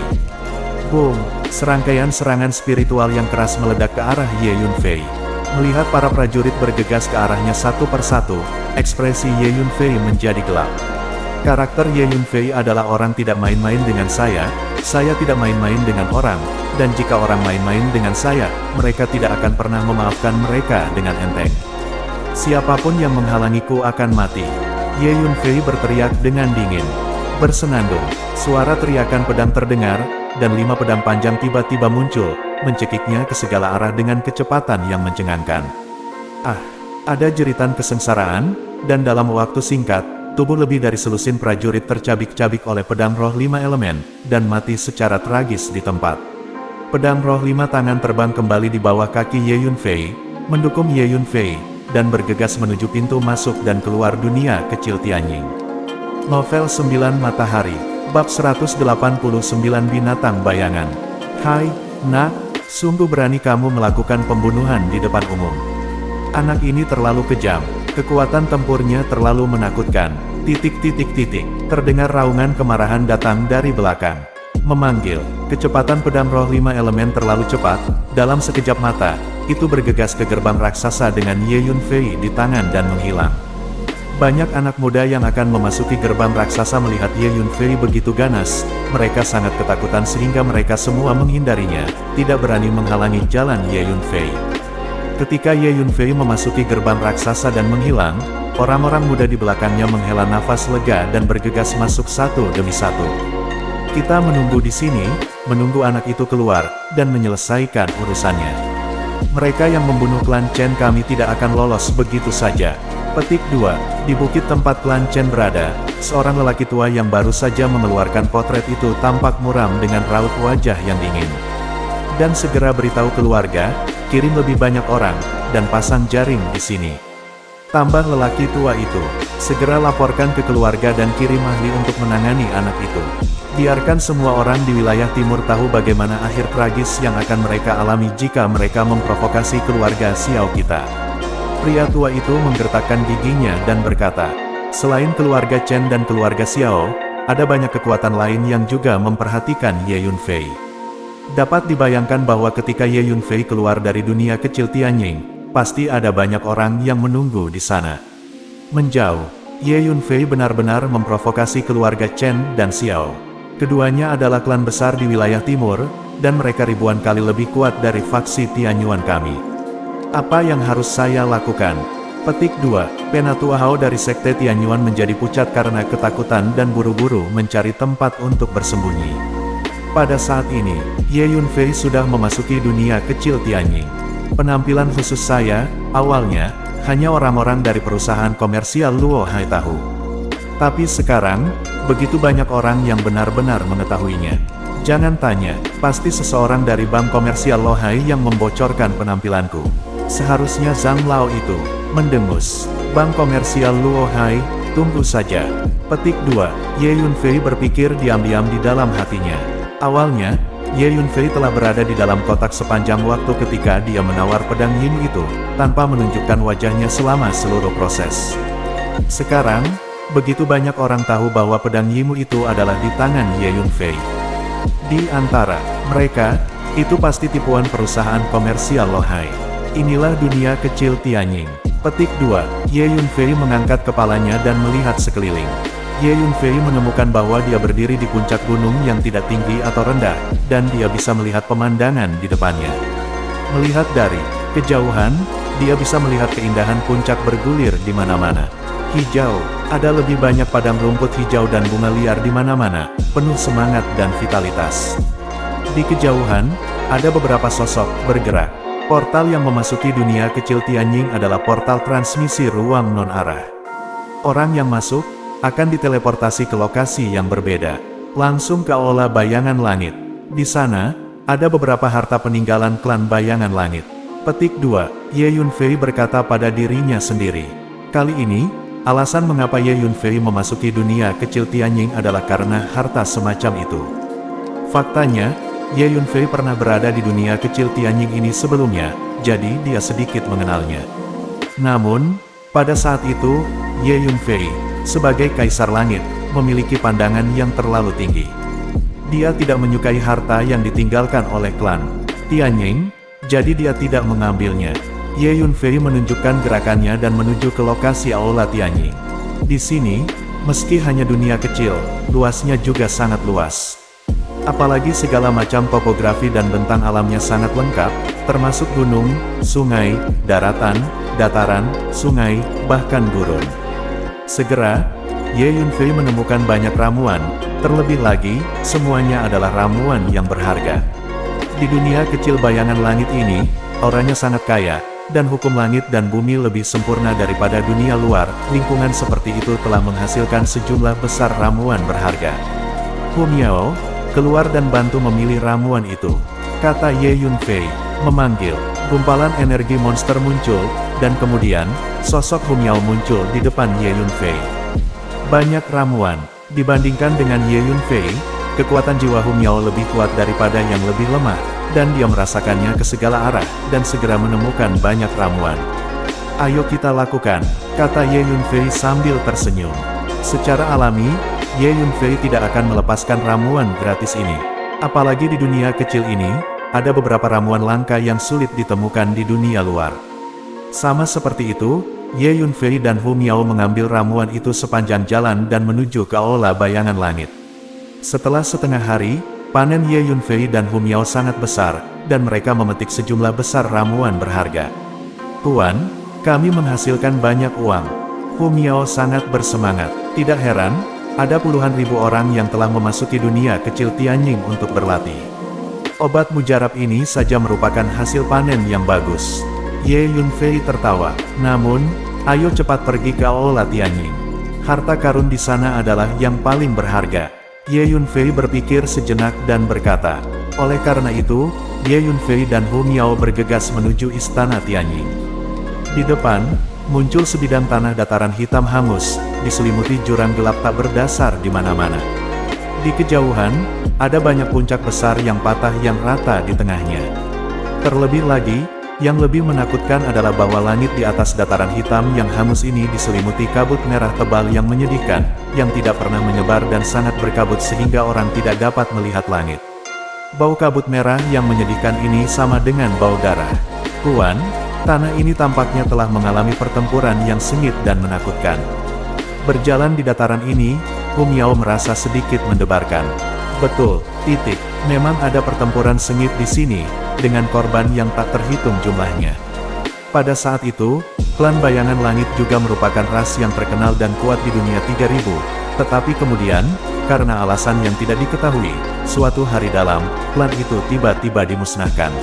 Boom! Serangkaian serangan spiritual yang keras meledak ke arah Ye Yunfei. Melihat para prajurit bergegas ke arahnya satu persatu, ekspresi Ye Yunfei menjadi gelap. Karakter Ye Yunfei adalah orang tidak main-main dengan saya tidak main-main dengan orang, dan jika orang main-main dengan saya, mereka tidak akan pernah memaafkan mereka dengan enteng. Siapapun yang menghalangiku akan mati. Ye Yunfei berteriak dengan dingin. Bersenandung, suara teriakan pedang terdengar, dan 5 pedang panjang tiba-tiba muncul, mencekiknya ke segala arah dengan kecepatan yang mencengangkan. Ah, ada jeritan kesengsaraan, dan dalam waktu singkat, tubuh lebih dari selusin prajurit tercabik-cabik oleh pedang roh 5 elemen, dan mati secara tragis di tempat. Pedang roh 5 tangan terbang kembali di bawah kaki Ye Yunfei, mendukung Ye Yunfei, dan bergegas menuju pintu masuk dan keluar dunia kecil Tianjing. Novel 9 Matahari, Bab 189 Binatang Bayangan. Hai, nak, sungguh berani kamu melakukan pembunuhan di depan umum. Anak ini terlalu kejam, kekuatan tempurnya terlalu menakutkan. Terdengar raungan kemarahan datang dari belakang. Memanggil, kecepatan pedang roh 5 elemen terlalu cepat, dalam sekejap mata, itu bergegas ke gerbang raksasa dengan Ye Yunfei di tangan dan menghilang. Banyak anak muda yang akan memasuki gerbang raksasa melihat Ye Yunfei begitu ganas, mereka sangat ketakutan sehingga mereka semua menghindarinya, tidak berani menghalangi jalan Ye Yunfei. Ketika Ye Yunfei memasuki gerbang raksasa dan menghilang, orang-orang muda di belakangnya menghela nafas lega dan bergegas masuk satu demi satu. Kita menunggu di sini, menunggu anak itu keluar, dan menyelesaikan urusannya. Mereka yang membunuh klan Chen kami tidak akan lolos begitu saja. Petik 2. Di bukit tempat klan Chen berada, seorang lelaki tua yang baru saja mengeluarkan potret itu tampak muram dengan raut wajah yang dingin. Dan segera beritahu keluarga, kirim lebih banyak orang, dan pasang jaring di sini. Tambah lelaki tua itu, segera laporkan ke keluarga dan kirim ahli untuk menangani anak itu. Biarkan semua orang di wilayah timur tahu bagaimana akhir tragis yang akan mereka alami jika mereka memprovokasi keluarga Xiao kita. Pria tua itu menggertakkan giginya dan berkata, selain keluarga Chen dan keluarga Xiao, ada banyak kekuatan lain yang juga memperhatikan Ye Yunfei. Dapat dibayangkan bahwa ketika Ye Yunfei keluar dari dunia kecil Tianjing, pasti ada banyak orang yang menunggu di sana. Menjauh, Ye Yunfei benar-benar memprovokasi keluarga Chen dan Xiao. Keduanya adalah klan besar di wilayah timur, dan mereka ribuan kali lebih kuat dari faksi Tianyuan kami. Apa yang harus saya lakukan? Petik 2. Penatua Hao dari sekte Tianyuan menjadi pucat karena ketakutan dan buru-buru mencari tempat untuk bersembunyi. Pada saat ini, Ye Yunfei sudah memasuki dunia kecil Tianjing. Penampilan khusus saya, awalnya, hanya orang-orang dari perusahaan komersial Luo Hai tahu. Tapi sekarang, begitu banyak orang yang benar-benar mengetahuinya. Jangan tanya, pasti seseorang dari bank komersial Luo Hai yang membocorkan penampilanku. Seharusnya Zhang Lao itu, mendengus. Bank komersial Luo Hai, tunggu saja. Petik 2. Ye Yunfei berpikir diam-diam di dalam hatinya. Awalnya, Ye Yunfei telah berada di dalam kotak sepanjang waktu ketika dia menawar pedang yin itu, tanpa menunjukkan wajahnya selama seluruh proses. Sekarang, begitu banyak orang tahu bahwa pedang Yimu itu adalah di tangan Ye Yunfei. Di antara mereka, itu pasti tipuan perusahaan komersial Luo Hai. Inilah dunia kecil Tianjing. Petik 2. Ye Yunfei mengangkat kepalanya dan melihat sekeliling. Ye Yunfei menemukan bahwa dia berdiri di puncak gunung yang tidak tinggi atau rendah, dan dia bisa melihat pemandangan di depannya. Melihat dari kejauhan, dia bisa melihat keindahan puncak bergulir di mana-mana. Hijau, ada lebih banyak padang rumput hijau dan bunga liar di mana-mana, penuh semangat dan vitalitas. Di kejauhan, ada beberapa sosok bergerak. Portal yang memasuki dunia kecil Tianjing adalah portal transmisi ruang non-arah. Orang yang masuk akan diteleportasi ke lokasi yang berbeda, langsung ke aula bayangan langit. Di sana, ada beberapa harta peninggalan klan bayangan langit. Petik 2. Ye Yunfei berkata pada dirinya sendiri. Kali ini, alasan mengapa Ye Yunfei memasuki dunia kecil Tianjing adalah karena harta semacam itu. Faktanya, Ye Yunfei pernah berada di dunia kecil Tianjing ini sebelumnya, jadi dia sedikit mengenalnya. Namun, pada saat itu, Ye Yunfei, sebagai Kaisar Langit, memiliki pandangan yang terlalu tinggi. Dia tidak menyukai harta yang ditinggalkan oleh klan Tianjing, jadi dia tidak mengambilnya. Ye Yunfei menunjukkan gerakannya dan menuju ke lokasi aula Tianjing. Di sini, meski hanya dunia kecil, luasnya juga sangat luas. Apalagi segala macam topografi dan bentang alamnya sangat lengkap, termasuk gunung, sungai, daratan, dataran, sungai, bahkan gurun. Segera, Ye Yunfei menemukan banyak ramuan, terlebih lagi, semuanya adalah ramuan yang berharga. Di dunia kecil bayangan langit ini, auranya sangat kaya, dan hukum langit dan bumi lebih sempurna daripada dunia luar. Lingkungan seperti itu telah menghasilkan sejumlah besar ramuan berharga. Hu Miao, keluar dan bantu memilih ramuan itu, kata Ye Yunfei, memanggil. Gumpalan energi monster muncul, dan kemudian, sosok Hu Miao muncul di depan Ye Yunfei. Banyak ramuan. Dibandingkan dengan Ye Yunfei, kekuatan jiwa Hu Miao lebih kuat daripada yang lebih lemah, dan dia merasakannya ke segala arah, dan segera menemukan banyak ramuan. Ayo kita lakukan, kata Ye Yunfei sambil tersenyum. Secara alami, Ye Yunfei tidak akan melepaskan ramuan gratis ini. Apalagi di dunia kecil ini, ada beberapa ramuan langka yang sulit ditemukan di dunia luar. Sama seperti itu, Ye Yunfei dan Hu Miao mengambil ramuan itu sepanjang jalan dan menuju ke aula bayangan langit. Setelah setengah hari, panen Ye Yunfei dan Hu Miao sangat besar, dan mereka memetik sejumlah besar ramuan berharga. Tuan, kami menghasilkan banyak uang. Hu Miao sangat bersemangat. Tidak heran, ada puluhan ribu orang yang telah memasuki dunia kecil Tianjing untuk berlatih. Obat mujarab ini saja merupakan hasil panen yang bagus. Ye Yunfei tertawa. Namun, ayo cepat pergi ke aula Tianjing. Harta karun di sana adalah yang paling berharga. Ye Yunfei berpikir sejenak dan berkata. Oleh karena itu, Ye Yunfei dan Hu Miao bergegas menuju istana Tianjing. Di depan, muncul sebidang tanah dataran hitam hangus, diselimuti jurang gelap tak berdasar di mana-mana. Di kejauhan, ada banyak puncak besar yang patah yang rata di tengahnya. Terlebih lagi, yang lebih menakutkan adalah bahwa langit di atas dataran hitam yang hangus ini diselimuti kabut merah tebal yang menyedihkan, yang tidak pernah menyebar dan sangat berkabut sehingga orang tidak dapat melihat langit. Bau kabut merah yang menyedihkan ini sama dengan bau darah. Tuan, tanah ini tampaknya telah mengalami pertempuran yang sengit dan menakutkan. Berjalan di dataran ini, Hu Miao merasa sedikit mendebarkan. Betul, memang ada pertempuran sengit di sini, dengan korban yang tak terhitung jumlahnya. Pada saat itu, klan bayangan langit juga merupakan ras yang terkenal dan kuat di dunia 3000, tetapi kemudian, karena alasan yang tidak diketahui, suatu hari dalam, klan itu tiba-tiba dimusnahkan.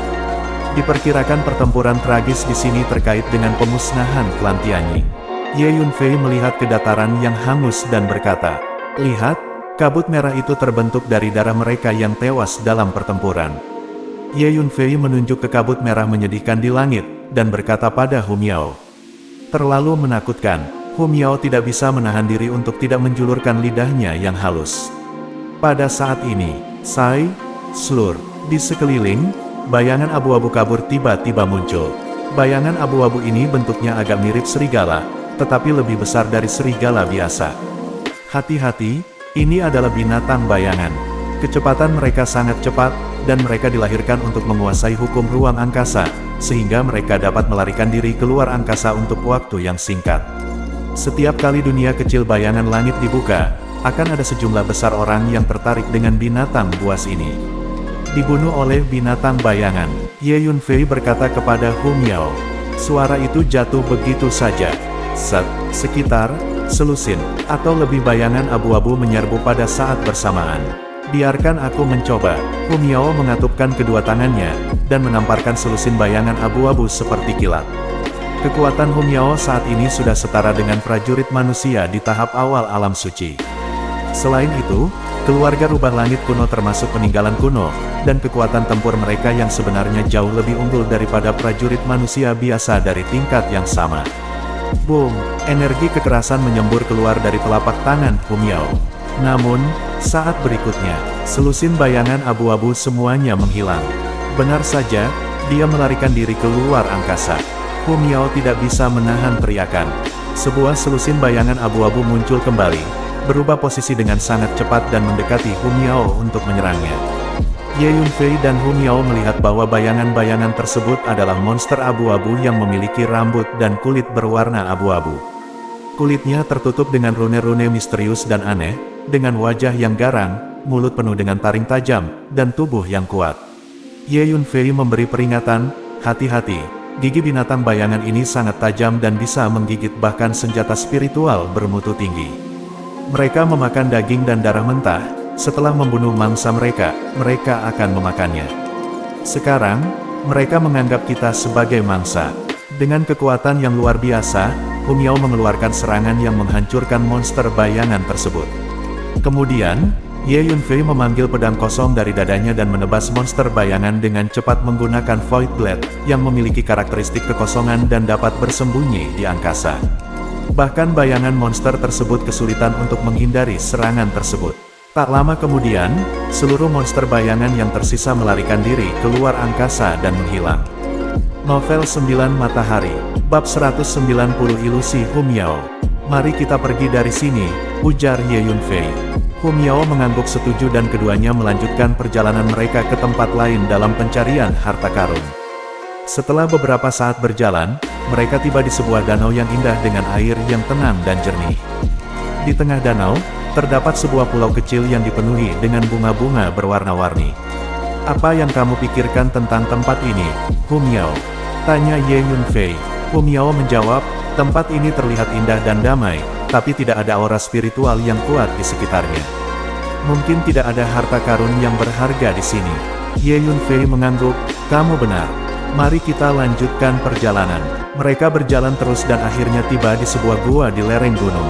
Diperkirakan pertempuran tragis di sini terkait dengan pemusnahan klan Tianjing. Ye Yunfei melihat ke dataran yang hangus dan berkata, lihat, kabut merah itu terbentuk dari darah mereka yang tewas dalam pertempuran. Ye Yunfei menunjuk ke kabut merah menyedihkan di langit, dan berkata pada Hu Miao. Terlalu menakutkan, Hu Miao tidak bisa menahan diri untuk tidak menjulurkan lidahnya yang halus. Pada saat ini, Slur, di sekeliling, bayangan abu-abu kabur tiba-tiba muncul. Bayangan abu-abu ini bentuknya agak mirip serigala, tetapi lebih besar dari serigala biasa. Hati-hati, ini adalah binatang bayangan. Kecepatan mereka sangat cepat, dan mereka dilahirkan untuk menguasai hukum ruang angkasa, sehingga mereka dapat melarikan diri keluar angkasa untuk waktu yang singkat. Setiap kali dunia kecil bayangan langit dibuka, akan ada sejumlah besar orang yang tertarik dengan binatang buas ini. Dibunuh oleh binatang bayangan, Ye Yunfei berkata kepada Hu Miao. Suara itu jatuh begitu saja. Sekitar selusin, atau lebih bayangan abu-abu menyerbu pada saat bersamaan. Biarkan aku mencoba. Hu Miao mengatupkan kedua tangannya, dan menamparkan selusin bayangan abu-abu seperti kilat. Kekuatan Hu Miao saat ini sudah setara dengan prajurit manusia di tahap awal alam suci. Selain itu, keluarga rubah langit kuno termasuk peninggalan kuno, dan kekuatan tempur mereka yang sebenarnya jauh lebih unggul daripada prajurit manusia biasa dari tingkat yang sama. Boom! Energi kekerasan menyembur keluar dari telapak tangan Hu Miao. Namun, saat berikutnya, selusin bayangan abu-abu semuanya menghilang. Benar saja, dia melarikan diri keluar angkasa. Hu Miao tidak bisa menahan teriakan. Sebuah selusin bayangan abu-abu muncul kembali, berubah posisi dengan sangat cepat dan mendekati Hu Miao untuk menyerangnya. Ye Yunfei dan Hu Miao melihat bahwa bayangan-bayangan tersebut adalah monster abu-abu yang memiliki rambut dan kulit berwarna abu-abu. Kulitnya tertutup dengan rune-rune misterius dan aneh, dengan wajah yang garang, mulut penuh dengan taring tajam, dan tubuh yang kuat. Ye Yunfei memberi peringatan, hati-hati, gigi binatang bayangan ini sangat tajam dan bisa menggigit bahkan senjata spiritual bermutu tinggi. Mereka memakan daging dan darah mentah. Setelah membunuh mangsa mereka akan memakannya. Sekarang, mereka menganggap kita sebagai mangsa. Dengan kekuatan yang luar biasa, Hu Miao mengeluarkan serangan yang menghancurkan monster bayangan tersebut. Kemudian, Ye Yunfei memanggil pedang kosong dari dadanya dan menebas monster bayangan dengan cepat menggunakan Void Blade, yang memiliki karakteristik kekosongan dan dapat bersembunyi di angkasa. Bahkan bayangan monster tersebut kesulitan untuk menghindari serangan tersebut. Tak lama kemudian, seluruh monster bayangan yang tersisa melarikan diri keluar angkasa dan menghilang. Novel 9 Matahari, Bab 190 Ilusi Hu Miao. Mari kita pergi dari sini, ujar Ye Yunfei. Hu Miao mengangguk setuju dan keduanya melanjutkan perjalanan mereka ke tempat lain dalam pencarian harta karun. Setelah beberapa saat berjalan, mereka tiba di sebuah danau yang indah dengan air yang tenang dan jernih. Di tengah danau, terdapat sebuah pulau kecil yang dipenuhi dengan bunga-bunga berwarna-warni. Apa yang kamu pikirkan tentang tempat ini, Hu Miao? Tanya Ye Yunfei. Hu Miao menjawab, tempat ini terlihat indah dan damai, tapi tidak ada aura spiritual yang kuat di sekitarnya. Mungkin tidak ada harta karun yang berharga di sini. Ye Yunfei mengangguk, kamu benar. Mari kita lanjutkan perjalanan. Mereka berjalan terus dan akhirnya tiba di sebuah gua di lereng gunung.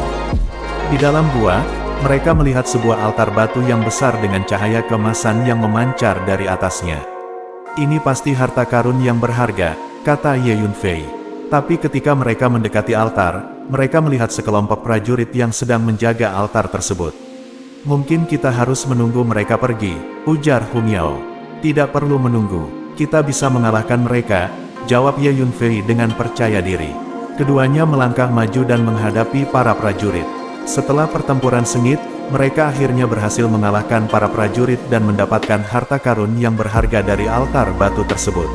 Di dalam gua, mereka melihat sebuah altar batu yang besar dengan cahaya keemasan yang memancar dari atasnya. Ini pasti harta karun yang berharga, kata Ye Yunfei. Tapi ketika mereka mendekati altar, mereka melihat sekelompok prajurit yang sedang menjaga altar tersebut. Mungkin kita harus menunggu mereka pergi, ujar Hu Miao. Tidak perlu menunggu, kita bisa mengalahkan mereka, jawab Ye Yunfei dengan percaya diri. Keduanya melangkah maju dan menghadapi para prajurit. Setelah pertempuran sengit, mereka akhirnya berhasil mengalahkan para prajurit dan mendapatkan harta karun yang berharga dari altar batu tersebut.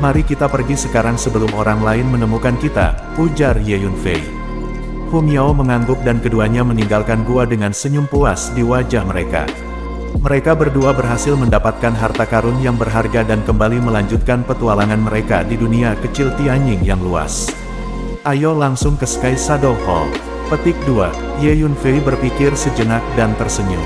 Mari kita pergi sekarang sebelum orang lain menemukan kita, ujar Ye Yunfei. Hu Miao mengangguk dan keduanya meninggalkan gua dengan senyum puas di wajah mereka. Mereka berdua berhasil mendapatkan harta karun yang berharga dan kembali melanjutkan petualangan mereka di dunia kecil Tianjing yang luas. Ayo langsung ke Sky Shadow Hall. Petik 2. Ye Yunfei berpikir sejenak dan tersenyum.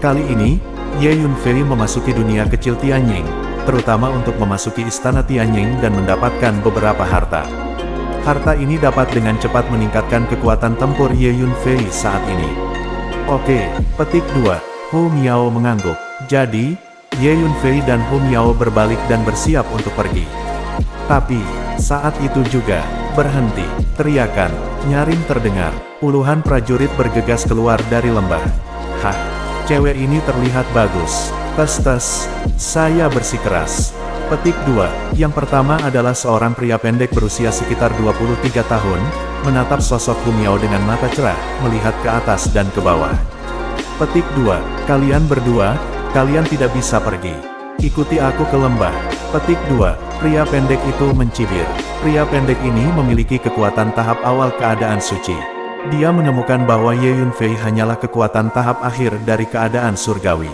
Kali ini, Ye Yunfei memasuki dunia kecil Tianjing, terutama untuk memasuki istana Tianjing dan mendapatkan beberapa harta. Harta ini dapat dengan cepat meningkatkan kekuatan tempur Ye Yunfei saat ini. Oke, petik 2. Hu Miao mengangguk. Jadi, Ye Yunfei dan Hu Miao berbalik dan bersiap untuk pergi. Tapi, saat itu juga, berhenti, teriakan, nyaring terdengar. Puluhan prajurit bergegas keluar dari lembah. Hah, cewek ini terlihat bagus. Tes, saya bersikeras. Petik 2. Yang pertama adalah seorang pria pendek berusia sekitar 23 tahun, menatap sosok Hu Miao dengan mata cerah, melihat ke atas dan ke bawah. Petik 2. Kalian berdua, kalian tidak bisa pergi. Ikuti aku ke lembah. Petik 2. Pria pendek itu mencibir. Pria pendek ini memiliki kekuatan tahap awal keadaan suci. Dia menemukan bahwa Ye Yunfei hanyalah kekuatan tahap akhir dari keadaan surgawi.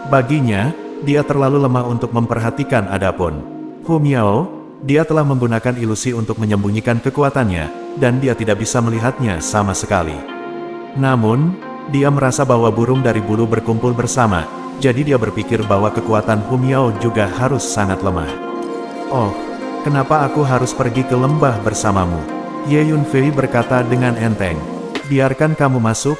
Baginya, dia terlalu lemah untuk memperhatikan adapun Hu Miao. Dia telah menggunakan ilusi untuk menyembunyikan kekuatannya, dan dia tidak bisa melihatnya sama sekali. Namun, dia merasa bahwa burung dari bulu berkumpul bersama, jadi dia berpikir bahwa kekuatan Hu Miao juga harus sangat lemah. Oh, kenapa aku harus pergi ke lembah bersamamu? Ye Yunfei berkata dengan enteng. Biarkan kamu masuk,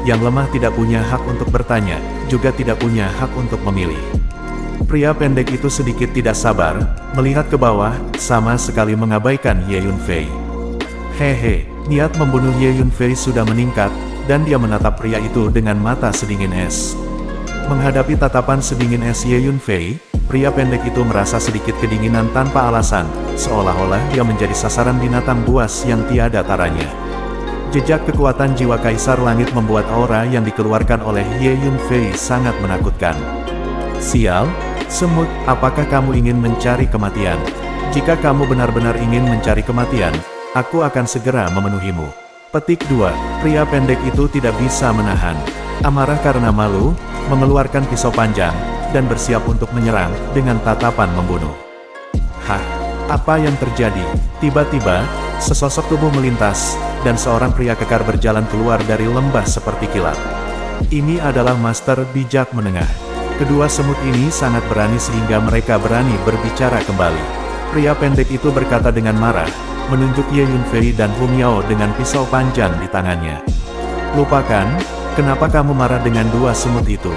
yang lemah tidak punya hak untuk bertanya, juga tidak punya hak untuk memilih. Pria pendek itu sedikit tidak sabar, melihat ke bawah, sama sekali mengabaikan Ye Yunfei. Hehe, niat membunuh Ye Yunfei sudah meningkat, dan dia menatap pria itu dengan mata sedingin es. Menghadapi tatapan sedingin es Ye Yunfei, pria pendek itu merasa sedikit kedinginan tanpa alasan, seolah-olah dia menjadi sasaran binatang buas yang tiada taranya. Jejak kekuatan jiwa Kaisar Langit membuat aura yang dikeluarkan oleh Ye Yunfei sangat menakutkan. Sial, semut, apakah kamu ingin mencari kematian? Jika kamu benar-benar ingin mencari kematian, aku akan segera memenuhimu. Petik 2. Pria pendek itu tidak bisa menahan amarah karena malu, mengeluarkan pisau panjang, dan bersiap untuk menyerang dengan tatapan membunuh. Hah, apa yang terjadi? Tiba-tiba, sesosok tubuh melintas, dan seorang pria kekar berjalan keluar dari lembah seperti kilat. Ini adalah Master Bijak Menengah. Kedua semut ini sangat berani sehingga mereka berani berbicara kembali. Pria pendek itu berkata dengan marah, menunjuk Ye Yunfei dan Hu Miao dengan pisau panjang di tangannya. Lupakan, kenapa kamu marah dengan dua semut itu?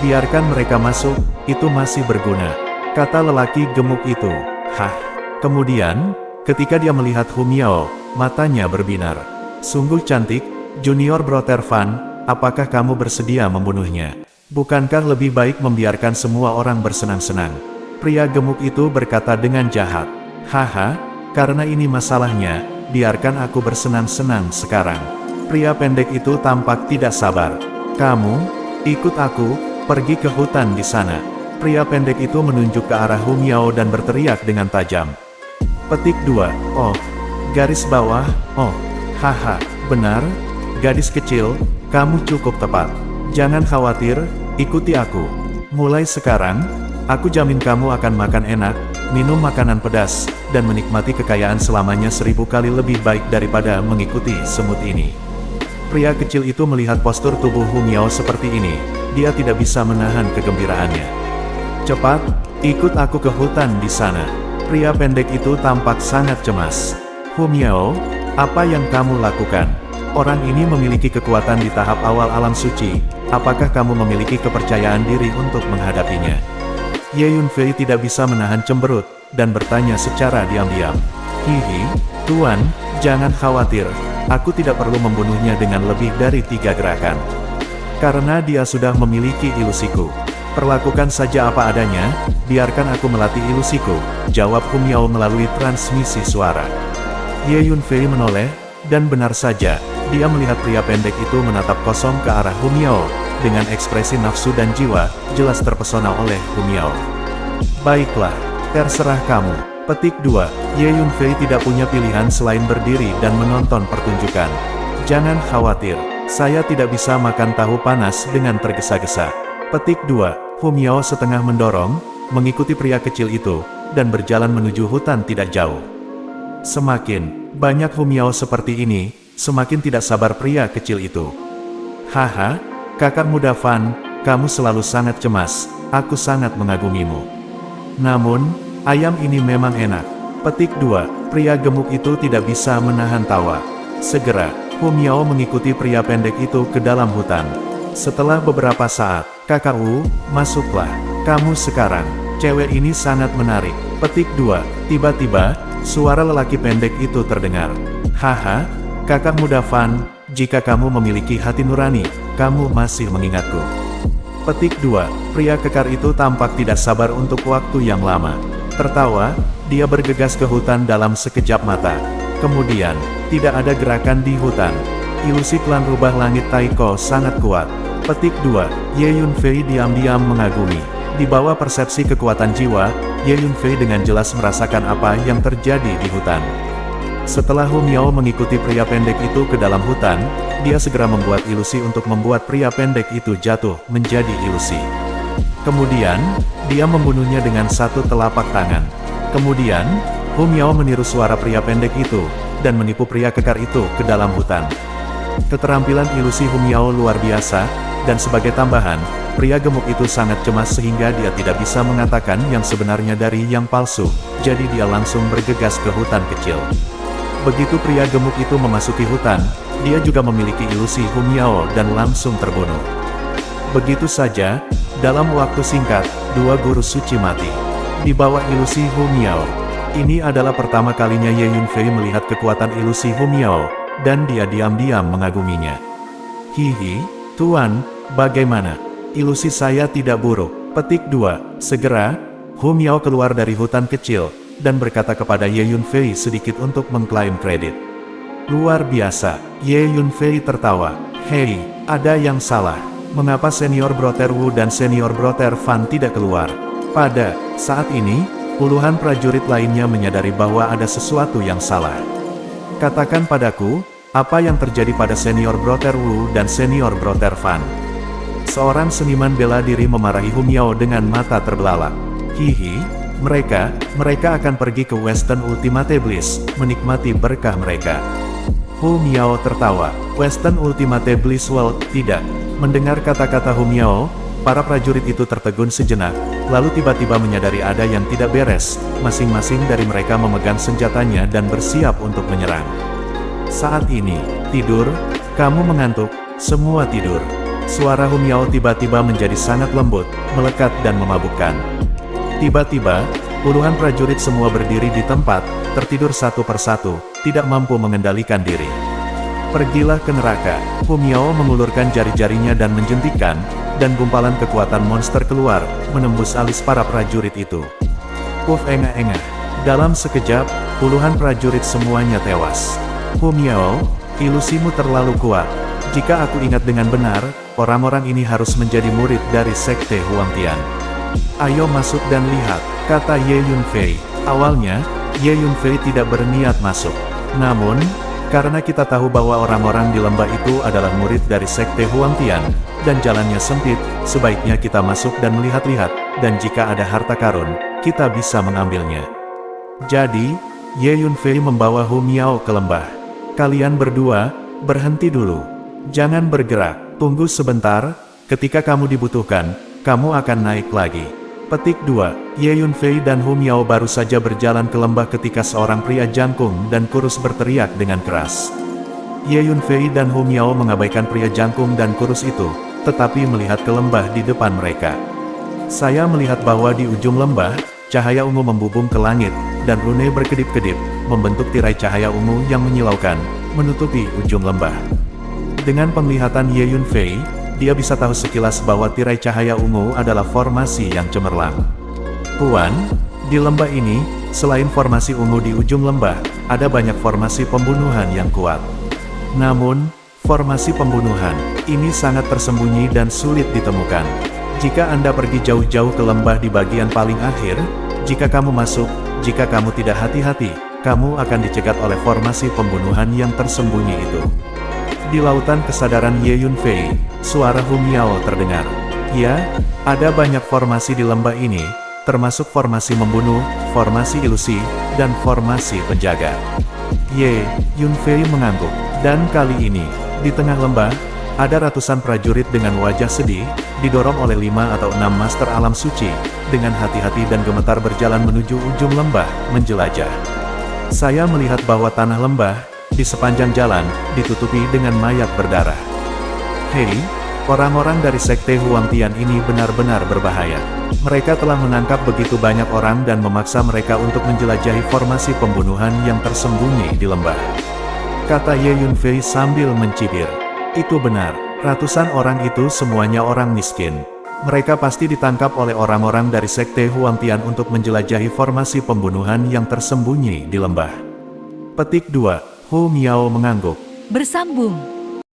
Biarkan mereka masuk, itu masih berguna, kata lelaki gemuk itu. Hah. Kemudian, ketika dia melihat Hu Miao, matanya berbinar. Sungguh cantik, Junior Brother Fan, apakah kamu bersedia membunuhnya? Bukankah lebih baik membiarkan semua orang bersenang-senang? Pria gemuk itu berkata dengan jahat. Haha, karena ini masalahnya, biarkan aku bersenang-senang sekarang. Pria pendek itu tampak tidak sabar. Kamu, ikut aku, pergi ke hutan di sana. Pria pendek itu menunjuk ke arah Hu Miao dan berteriak dengan tajam. Petik 2. Oh, garis bawah, oh, haha, benar, gadis kecil, kamu cukup tepat. Jangan khawatir, ikuti aku. Mulai sekarang, aku jamin kamu akan makan enak, minum makanan pedas, dan menikmati kekayaan selamanya 1000 kali lebih baik daripada mengikuti semut ini. Pria kecil itu melihat postur tubuh Hu Miao seperti ini, dia tidak bisa menahan kegembiraannya. Cepat, ikut aku ke hutan di sana. Pria pendek itu tampak sangat cemas. Hu Miao, apa yang kamu lakukan? Orang ini memiliki kekuatan di tahap awal alam suci, apakah kamu memiliki kepercayaan diri untuk menghadapinya? Ye Yunfei tidak bisa menahan cemberut, dan bertanya secara diam-diam. Hihi, Tuan, jangan khawatir, aku tidak perlu membunuhnya dengan lebih dari 3 gerakan. Karena dia sudah memiliki ilusiku. Perlakukan saja apa adanya, biarkan aku melatih ilusiku, jawab Hu Miao melalui transmisi suara. Ye Yunfei menoleh, dan benar saja, dia melihat pria pendek itu menatap kosong ke arah Hu Miao, dengan ekspresi nafsu dan jiwa, jelas terpesona oleh Hu Miao. Baiklah, terserah kamu. Petik 2, Ye Yunfei tidak punya pilihan selain berdiri dan menonton pertunjukan. Jangan khawatir, saya tidak bisa makan tahu panas dengan tergesa-gesa. Petik 2, Hu Miao setengah mendorong, mengikuti pria kecil itu, dan berjalan menuju hutan tidak jauh. Semakin banyak Hu Miao seperti ini, semakin tidak sabar pria kecil itu. Haha, kakak muda Fan, kamu selalu sangat cemas, aku sangat mengagumimu. Namun, ayam ini memang enak. Petik 2, pria gemuk itu tidak bisa menahan tawa. Segera, Hu Miao mengikuti pria pendek itu ke dalam hutan. Setelah beberapa saat, kakak Wu, masuklah. Kamu sekarang, cewek ini sangat menarik. Petik 2, tiba-tiba, suara lelaki pendek itu terdengar. Haha, kakak muda Fan, jika kamu memiliki hati nurani, kamu masih mengingatku. Petik 2, pria kekar itu tampak tidak sabar untuk waktu yang lama. Tertawa, dia bergegas ke hutan dalam sekejap mata. Kemudian, tidak ada gerakan di hutan. Ilusi klan rubah langit Taiko sangat kuat. Petik 2, Ye Yunfei diam-diam mengagumi. Di bawah persepsi kekuatan jiwa, Ye Yunfei dengan jelas merasakan apa yang terjadi di hutan. Setelah Hu Miao mengikuti pria pendek itu ke dalam hutan, dia segera membuat ilusi untuk membuat pria pendek itu jatuh menjadi ilusi. Kemudian, dia membunuhnya dengan satu telapak tangan. Kemudian, Hu Miao meniru suara pria pendek itu, dan menipu pria kekar itu ke dalam hutan. Keterampilan ilusi Hu Miao luar biasa, dan sebagai tambahan, pria gemuk itu sangat cemas sehingga dia tidak bisa mengatakan yang sebenarnya dari yang palsu, jadi dia langsung bergegas ke hutan kecil. Begitu pria gemuk itu memasuki hutan, dia juga memiliki ilusi Hu Miao dan langsung terbunuh. Begitu saja, dalam waktu singkat, 2 guru suci mati. Di bawah ilusi Hu Miao. Ini adalah pertama kalinya Ye Yunfei melihat kekuatan ilusi Hu Miao, dan dia diam-diam mengaguminya. Hihi, Tuan, bagaimana? Ilusi saya tidak buruk. Petik 2, segera, Hu Miao keluar dari hutan kecil, dan berkata kepada Ye Yunfei sedikit untuk mengklaim kredit. Luar biasa, Ye Yunfei tertawa. Hei, ada yang salah. Mengapa Senior Brother Wu dan Senior Brother Fan tidak keluar? Pada saat ini, puluhan prajurit lainnya menyadari bahwa ada sesuatu yang salah. Katakan padaku, apa yang terjadi pada Senior Brother Wu dan Senior Brother Fan? Seorang seniman bela diri memarahi Hu Miao dengan mata terbelalak. Hihi, mereka akan pergi ke Western Ultimate Bliss, menikmati berkah mereka. Hu Miao tertawa. Western Ultimate Bliss World, tidak. Mendengar kata-kata Hu Miao, Para prajurit itu tertegun sejenak, lalu tiba-tiba menyadari ada yang tidak beres. Masing-masing dari mereka memegang senjatanya dan bersiap untuk menyerang. Saat ini, tidur, kamu mengantuk, semua tidur. Suara Hu Miao tiba-tiba menjadi sangat lembut, melekat dan memabukkan. Tiba-tiba, puluhan prajurit semua berdiri di tempat, tertidur satu persatu, tidak mampu mengendalikan diri. Pergilah ke neraka. Hu Miao mengulurkan jari-jarinya dan menjentikkan, dan gumpalan kekuatan monster keluar, menembus alis para prajurit itu. Puff engah-engah. Dalam sekejap, puluhan prajurit semuanya tewas. Hu Miao, ilusimu terlalu kuat. Jika aku ingat dengan benar, orang-orang ini harus menjadi murid dari Sekte Huangtian. Ayo masuk dan lihat, kata Ye Yunfei. Awalnya, Ye Yunfei tidak berniat masuk. Namun, karena kita tahu bahwa orang-orang di lembah itu adalah murid dari Sekte Huangtian, dan jalannya sempit, sebaiknya kita masuk dan melihat-lihat, dan jika ada harta karun, kita bisa mengambilnya. Jadi, Ye Yunfei membawa Hu Miao ke lembah. Kalian berdua, berhenti dulu. Jangan bergerak, tunggu sebentar, ketika kamu dibutuhkan, kamu akan naik lagi. Petik 2, Ye Yunfei dan Hu Miao baru saja berjalan ke lembah ketika seorang pria jangkung dan kurus berteriak dengan keras. Ye Yunfei dan Hu Miao mengabaikan pria jangkung dan kurus itu, tetapi melihat ke lembah di depan mereka. Saya melihat bahwa di ujung lembah, cahaya ungu membubung ke langit, dan rune berkedip-kedip, membentuk tirai cahaya ungu yang menyilaukan, menutupi ujung lembah. Dengan penglihatan Ye Yunfei, dia bisa tahu sekilas bahwa tirai cahaya ungu adalah formasi yang cemerlang. Tuan, di lembah ini, selain formasi ungu di ujung lembah, ada banyak formasi pembunuhan yang kuat. Namun, formasi pembunuhan ini sangat tersembunyi dan sulit ditemukan. Jika Anda pergi jauh-jauh ke lembah di bagian paling akhir, jika kamu masuk, jika kamu tidak hati-hati, kamu akan dicegat oleh formasi pembunuhan yang tersembunyi itu. Di lautan kesadaran Ye Yunfei, suara Hu Miao terdengar. Ya, ada banyak formasi di lembah ini, termasuk formasi membunuh, formasi ilusi, dan formasi penjaga. Ye Yunfei mengangguk. Dan kali ini, di tengah lembah, ada ratusan prajurit dengan wajah sedih, didorong oleh 5 atau 6 master alam suci, dengan hati-hati dan gemetar berjalan menuju ujung lembah, menjelajah. Saya melihat bahwa tanah lembah, di sepanjang jalan, ditutupi dengan mayat berdarah. Hei, orang-orang dari Sekte Huangtian ini benar-benar berbahaya. Mereka telah menangkap begitu banyak orang dan memaksa mereka untuk menjelajahi formasi pembunuhan yang tersembunyi di lembah. Kata Ye Yunfei sambil mencibir. Itu benar, ratusan orang itu semuanya orang miskin. Mereka pasti ditangkap oleh orang-orang dari Sekte Huangtian untuk menjelajahi formasi pembunuhan yang tersembunyi di lembah. Petik 2. Hu Miao mengangguk. Bersambung.